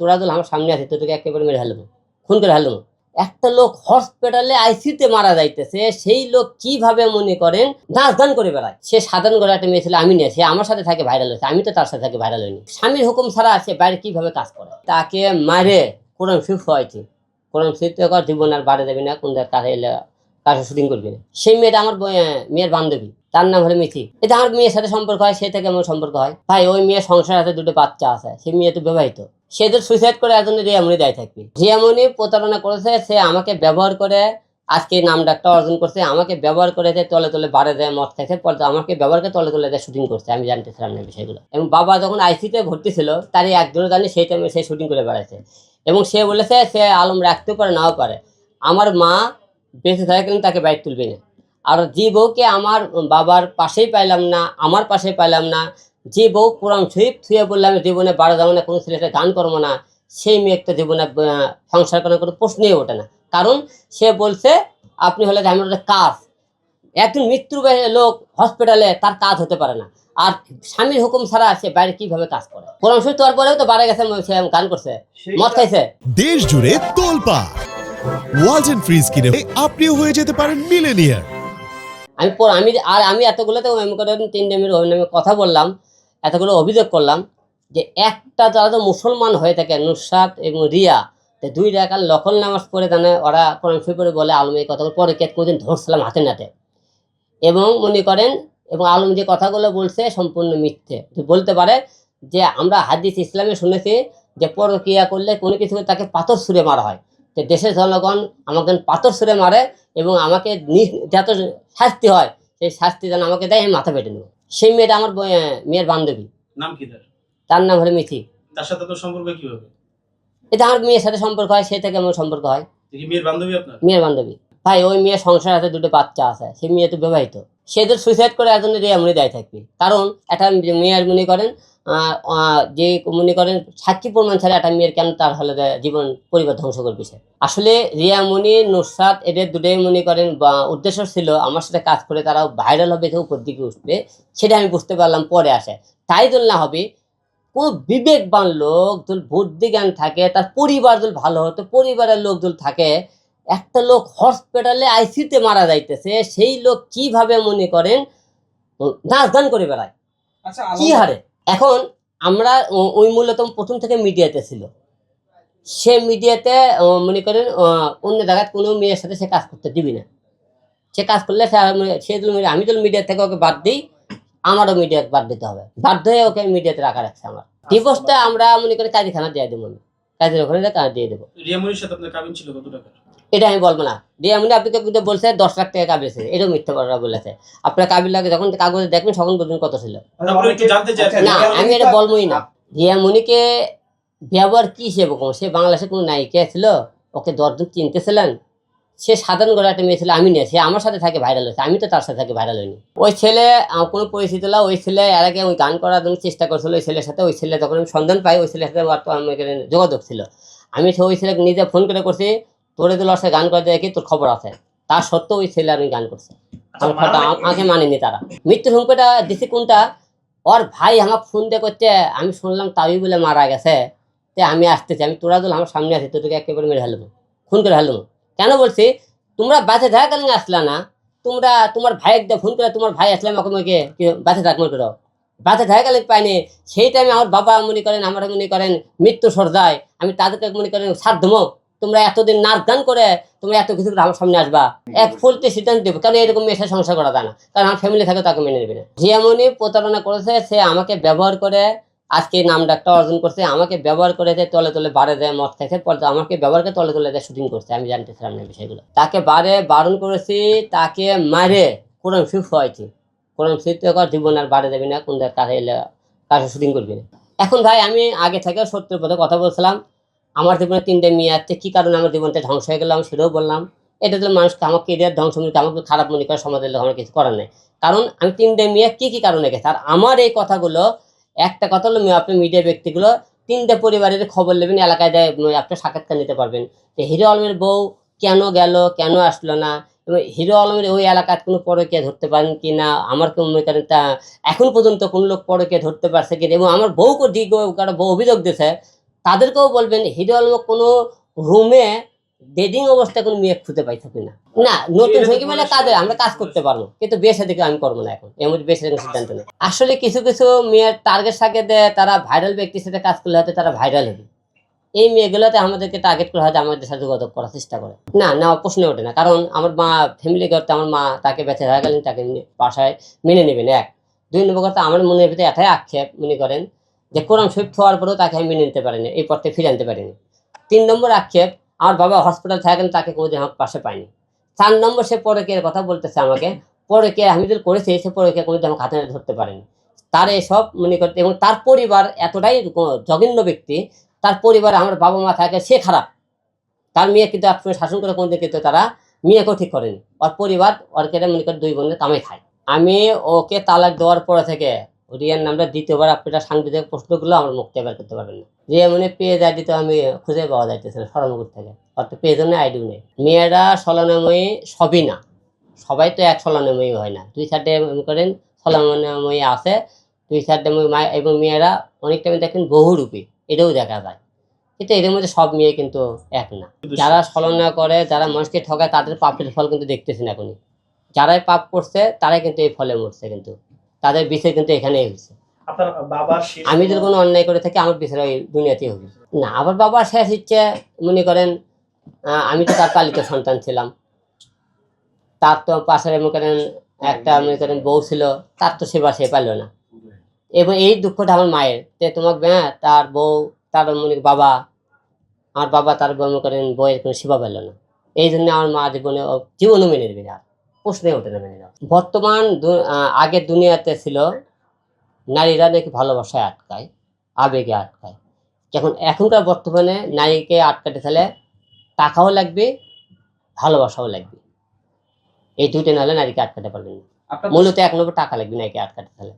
তোরাদুল আমার সামনে আছে, তোদেরকে একেবারে মেরে ফেলবো, খুন করে ফেলবো। একটা লোক হসপিটালে আইসিতে মারা যাইতেছে, সেই লোক কিভাবে মনে করেন নাচ গান করে বেড়ায়। সে সাধারণ করে একটা মেয়ে ছিল, আমি নিয়ে, সে আমার সাথে থাকে ভাইরাল হয়েছে, আমি তো তার সাথে থাকে ভাইরাল হইনি। স্বামীর হুকুম ছাড়া সে বাইরে কিভাবে কাজ করে, তাকে মারে কোরআন শরীফ হয়েছে, কোরআন শরীফ জীবন আর বাড়ে যাবি না, কোন কাছে শুটিং করবি না। সেই মেয়েটা আমার মেয়ের বান্ধবী, তার নাম হলো মিথি। এটা আমার মেয়ের সাথে সম্পর্ক হয়, সে থেকে আমার সম্পর্ক হয়। ভাই ওই মেয়ের সংসার আছে, দুটো বাচ্চা আছে, সেই মেয়ে তো বিবাহিত। সে তো সুইসাইড করে একজন রিয়ামণি দায়ী থাকবে। রিয়ামণি প্রতারণা করেছে, সে আমাকে ব্যবহার করে আজকে নাম ডাকটা অর্জন করছে, আমাকে ব্যবহার করে তলে তলে বাড়ে দেয়, মদ খাইছে, পরে আমাকে ব্যবহার করে তলে তলে দেয় শুটিং করছে, আমি জানতেছিলাম না বিষয়গুলো। এবং বাবা যখন আইসিতে ভর্তি ছিল, তারই একজনও জানি সেই টাইমে সে শুটিং করে বেড়াচ্ছে। এবং সে বলেছে সে আলম রাখতেও পারে, নাও পারে। আমার মা বেঁচে থাকে কিন্তু তাকে বাইর তুলবে না। আর যে বউকে আমার বাবার পাশেই পাইলাম না, আমার পাশে পাইলাম না, যে বউ কোরআন শরীফ ছুঁয়ে বললাম জীবনে বারো যাবো না, কোনো ছেলেটা গান করবো না, সেই মেয়ে তো জীবনে সংসার করার কোনো প্রশ্নই ওঠে না। কারণ সে বলছে আপনি হলে ঝামেলাটা কাজ, একজন মৃত্যুর লোক হসপিটালে তার কাজ হতে পারে না, আর স্বামীর হুকুম ছাড়া সে বাইরে কিভাবে কাজ করে। কোরআন শরীফ তোর পরেও তো বাড়ে গেছে, সে গান করছে, মদ খাইছে। দেশ জুড়ে তোলপাড় ওয়ালটন ফ্রিজ কিনে আপনিও হয়ে যেতে পারেন মিলেনিয়ার। আমি এতগুলোতে তিনটে মেয়ের নামে কথা বললাম, এতগুলো অভিযোগ করলাম, যে একটা যারা তো মুসলমান হয়ে থাকে, নুসরাত এবং রিয়া, দুই রাকাত নফল নামাজ পড়ে জানে ওরা কোরআন শরীফ পড়ে বলে আলম এই কথাগুলো পরে কোনদিন ধরছিলাম হাতে নাতে, এবং মনে করেন এবং আলম যে কথাগুলো বলছে সম্পূর্ণ মিথ্যে। বলতে পারে যে আমরা হাদিস ইসলামে শুনেছি যে পরকিয়া করলে কোনো কিছু তাকে পাথর ছুঁড়ে মারা হয়, যে দেশের জনগণ আমাকে পাথর ছুঁড়ে মারে এবং আমাকে যত শাস্তি হয় সেই শাস্তি যেন আমাকে দেয়, আমি মাথা পেটে নেব। সেই মেয়েটা আমার মেয়ের বান্ধবী। নাম কি তার নাম হলো মিথি। তার সাথে তোর সম্পর্ক কিভাবে? এটা আমার মেয়ের সাথে সম্পর্ক হয়, সে থেকে আমার সম্পর্ক হয়। মেয়ের বান্ধবী আপনার? মেয়ের বান্ধবী। ভাই ওই মেয়ের সংসার আছে, দুটো বাচ্চা আছে, সেই মেয়ে তো বিবাহিত। সে তো সুইসাইড করে একজন রিয়ামণি দায়ী থাকবে। কারণ একটা মেয়ের মনে করেন যে মনে করেন সাক্ষী প্রমাণ ছাড়া একটা মেয়ের কেন তার হলে জীবন পরিবার ধ্বংস করবে সে। আসলে রিয়ামণি, নুসরাত এদের দুটোই মনে করেন উদ্দেশ্য ছিল আমার সাথে কাজ করে তারা ভাইরাল হবে, উপর দিকে উঠবে, সেটা আমি বুঝতে পারলাম পরে আসে। তাই জন্য না হবে কোনো বিবেকবান লোক যদি বুদ্ধি জ্ঞান থাকে, তার পরিবার যদি ভালো হতো, পরিবারের লোক যদি থাকে, একটা লোক হসপিটালে আইসিতে মারা যাইতেছে, সেই লোক কিভাবে মনে করেন নাচ গান করে বেড়ায় কি হারে। এখন আমরা ওই মূলত প্রথম থেকে মিডিয়াতে ছিল, সে মিডিয়াতে মনে করেন অন্য জায়গায় কোনো মেয়ের সাথে সে কাজ করতে দিবি না। সে কাজ করলে সে আমি যদি মিডিয়া থেকে ওকে বাদ দিই, আমারও মিডিয়া বাদ দিতে হবে, বাধ্য হয়ে ওকে মিডিয়াতে রাখা রাখছে। আমার ডিভোর্সটা আমরা মনে করি কাজীখানা দিয়ে দেবো, কাজের ওখানে দিয়ে দেবো। রিয়ামণির সাথে আপনার কাবিন ছিল কত টাকা? এটা আমি বলবো না। রিয়ামণি আপনাকে কিন্তু বলছে 10 লাখ টাকা কাবিল ছিল, এটাও মিথ্যা কথা বলেছে। আপনার কাবিল লাগে যখন কাগজে দেখবেন তখন বলবেন কত ছিল। না আমি এটা বলবোই না। রিয়ামণিকে ব্যবহার কি সে বকম, সে বাংলাদেশে কোনো নায়িকা ছিল, ওকে 10 জন চিনতেছিলেন। সে সাধারণ করে একটা মেয়ে ছিল, আমি নিয়ে, সে আমার সাথে থাকে ভাইরাল হয়েছে, আমি তো তার সাথে থাকে ভাইরাল হইনি। ওই ছেলে কোনো পরিচিত না, ওই ছেলে এর আগে ওই গান করার জন্য চেষ্টা করছিল ওই ছেলের সাথে। ওই ছেলে যখন আমি সন্ধান পাই, ওই ছেলের সাথে যোগাযোগ ছিল। আমি ওই ছেলেকে নিজে ফোন করে করছি, তোরে তো লসে গান করে দেখি তোর খবর আছে। তার সত্ত্বেও ওই ছেলে আমি গান করছে, আমাকে মানেনি তারা। মৃত্যুর হুমকিটা দিছি কোনটা, ওর ভাই আমার ফোন দিয়ে করছে, আমি শুনলাম তাবি বলে মারা গেছে, তে আমি আসতেছি, আমি তোরা দল আমার সামনে আছি, তোদেরকে একেবারে মেরে ফেলবো, খুন করে ফেলবো। কেন বলছি, তোমরা বাঁচে থাকা কেন আসলা না, তোমরা তোমার ভাইয়ের দিয়ে ফোন করে, তোমার ভাই আসলে আমাকে মেয়েকে বাঁচে থাক মনে করো, বাঁচে থাকা গেলে পাইনি। সেই টাইমে আমার বাবা মনে করেন, আমার মনে করেন মৃত্যু সর্দায়, আমি তাদেরকে মনে করেন সাধ্য, তোমরা এতদিন নাচ গান করে তোমরা এত কিছু আমার সামনে আসবা, এক ফুলতে সিদ্ধান্ত দেবো। কারণ এরকম মেয়ের সংসার করা যায় না, কারণ আমার ফ্যামিলি থাকে তাকে মেনে নেবে না। রিয়ামণি প্রতারণা করেছে, সে আমাকে ব্যবহার করে আজকে নাম ডাকটা অর্জন করছে, আমাকে ব্যবহার করে তলে তলে বাড়ে দেয়, মদ খাইছে, পরে আমাকে ব্যবহার করে তলে তলে শুটিং করছে, আমি জানতেছিলাম না বিষয়গুলো। তাকে বারণ করেছি, তাকে মারে কোরআন শরীফ হয়েছে, কোরআন শরীফ জীবন আর বাড়ে যাবি না, কোন কাছে শুটিং করবি না। এখন ভাই আমি আগে থেকে সত্যের পথে কথা বলছিলাম, আমার জীবনে 3টে মেয়ে আছে, কী কারণে আমার জীবনটা ধ্বংস হয়ে গেল আমি সেটাও বললাম। এটা তো মানুষকে আমার কেরিয়ার ধ্বংস মনে করে, আমাকে খারাপ মনে করে সমাজের লোক, আমার কিছু করার নেই। কারণ আমি 3টে মেয়ে কী কারণে গেছে, আর আমার এই কথাগুলো একটা কথা হলো, আপনি মিডিয়া ব্যক্তিগুলো 3টে পরিবারের খবর নেবেন, এলাকায় যায় আপনি সাক্ষাৎকার নিতে পারবেন যে হিরো আলমের বউ কেন গেল, কেন আসলো না, এবং হিরো আলমের ওই এলাকার কোনো পরকীয়া ধরতে পারেন কি না, আমার কেউ মনে করেন তা এখন পর্যন্ত কোনো লোক পরকীয়া ধরতে পারছে কি, এবং আমার বউকে বউ অভিযোগ দিয়েছে, তাদেরকেও বলবেন হিরো আলম কোনো রুমে ডেটিং অবস্থায় কোনো মেয়ে খুঁজে পাইছে কিনা। না নতুন সঙ্গী মানে কাজে আমরা কাজ করতে পারবো, কিন্তু বিয়ে শাদী আমি করবো না এখন, এর মধ্যে বিয়ে শাদীর সিদ্ধান্ত নেই। আসলে কিছু কিছু মেয়ের টার্গেট থাকে যে তারা ভাইরাল ব্যক্তির সাথে কাজ করলে হয়তো তারা ভাইরাল হবে, এই মেয়েগুলোতে আমাদেরকে টার্গেট করা হয় যে আমাদের সাথে যোগাযোগ করার চেষ্টা করে। না না প্রশ্ন ওঠে না, কারণ আমার মা ফ্যামিলি করতে আমার মা তাকে বেঁচে হয়ে গেলেন, তাকে বাসায় মেনে নেবেন। এক, দুই নম্বর কথা আমার মনের ভিতরে এতই আক্ষেপ মনে করেন যে কোরআন শরীফ হওয়ার পরেও তাকে আমি মেনে নিতে পারিনি, এই পথে ফিরে আনতে পারিনি। তিন নম্বর আক্ষেপ, আমার বাবা হসপিটাল থাকেন তাকে কোনোদিন আমার পাশে পাইনি। চার নম্বর, সে পরে কে কথা বলতেছে আমাকে, পরে কে আমি যদি করেছি সে পরে কে কোনোদিন আমাকে হাতে ধরতে পারেনি। তার এসব মনে করতে, এবং তার পরিবার এতটাই জঘন্য ব্যক্তি, তার পরিবারে আমার বাবা মা থাকে সে খারাপ, তার মেয়ে কিন্তু একসময় শাসন করে কোনোদিন কিন্তু তারা মেয়েকেও ঠিক করেনি। ওর পরিবার ওর কেটে মনে করে দুই বোনের কামাই খায়। আমি ওকে তালাক দেওয়ার পরে থেকে রিয়ার নামটা দ্বিতীয়বার আপনারা সাংবিধানিক প্রশ্নগুলো আমার মুক্তি বের করতে পারবেন না। রিয়া মনে পেজ আইডি তো আমি খুঁজে পাওয়া যাইতেছে না সরমগুর থেকে, অর্থাৎ পেজও নেই আইডিও নেই। মেয়েরা ছলনাময়ী সবই না, সবাই তো এক ছলনাময়ী হয় না, দুই চারটে মনে করেন ছলনাময়ী আছে, দুই চারটে এবং মেয়েরা অনেক টাইমে দেখেন বহুরূপী, এটাও দেখা যায়, কিন্তু এদের মধ্যে সব মেয়ে কিন্তু এক না। যারা ছলনা করে, যারা মানুষকে ঠকায়, তাদের পাপের ফল কিন্তু দেখতেছেন এখনই। যারাই পাপ করছে তারাই কিন্তু এই ফলে মরছে, কিন্তু তাদের বিচার কিন্তু এখানেই হয়েছে। আপনার বাবার আমি যদি কোনো অন্যায় করে থাকি আমার বিচার ওই দুনিয়াতেই হবে না। আবার বাবার শেষ ইচ্ছে মনে করেন, আমি তো তার পালিত সন্তান ছিলাম, তার তো পাশে মনে করেন একটা মনে করেন বউ ছিল, তার তো সেবা সে পারল না। এবং এই দুঃখটা আমার মায়ের, যে তোমাকে তার বউ, তার মনে বাবা, আমার বাবা তার মনে করেন বইয়ের কোনো সেবা পেল না, এই জন্য আমার মা জীবনও মেনে নেবে না, প্রশ্নে ওঠে না মেনে নেওয়া। বর্তমান আগের দুনিয়াতে ছিল নারীরা নাকি ভালোবাসায় আটকায়, আবেগে আটকায়, এখনকার বর্তমানে নারীকে আটকাতে চাইলে টাকাও লাগবে, ভালোবাসাও লাগবে, এই দুটো নাহলে নারীকে আটকাতে পারবেন না। মূলত এক নম্বর টাকা লাগবে নারীকে আটকাতে চাইলে।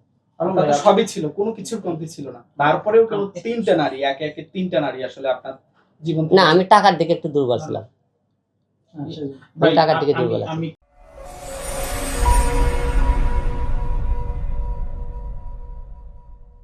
সবই ছিল, কোনো কিছুর কমতি ছিল না, তারপরেও কেন তিনটা নারী, একে একে তিনটা নারী আসলে আপনার জীবন। না আমি টাকার দিকে একটু দুর্বল ছিলাম, টাকার দিকে দুর্বল। আমি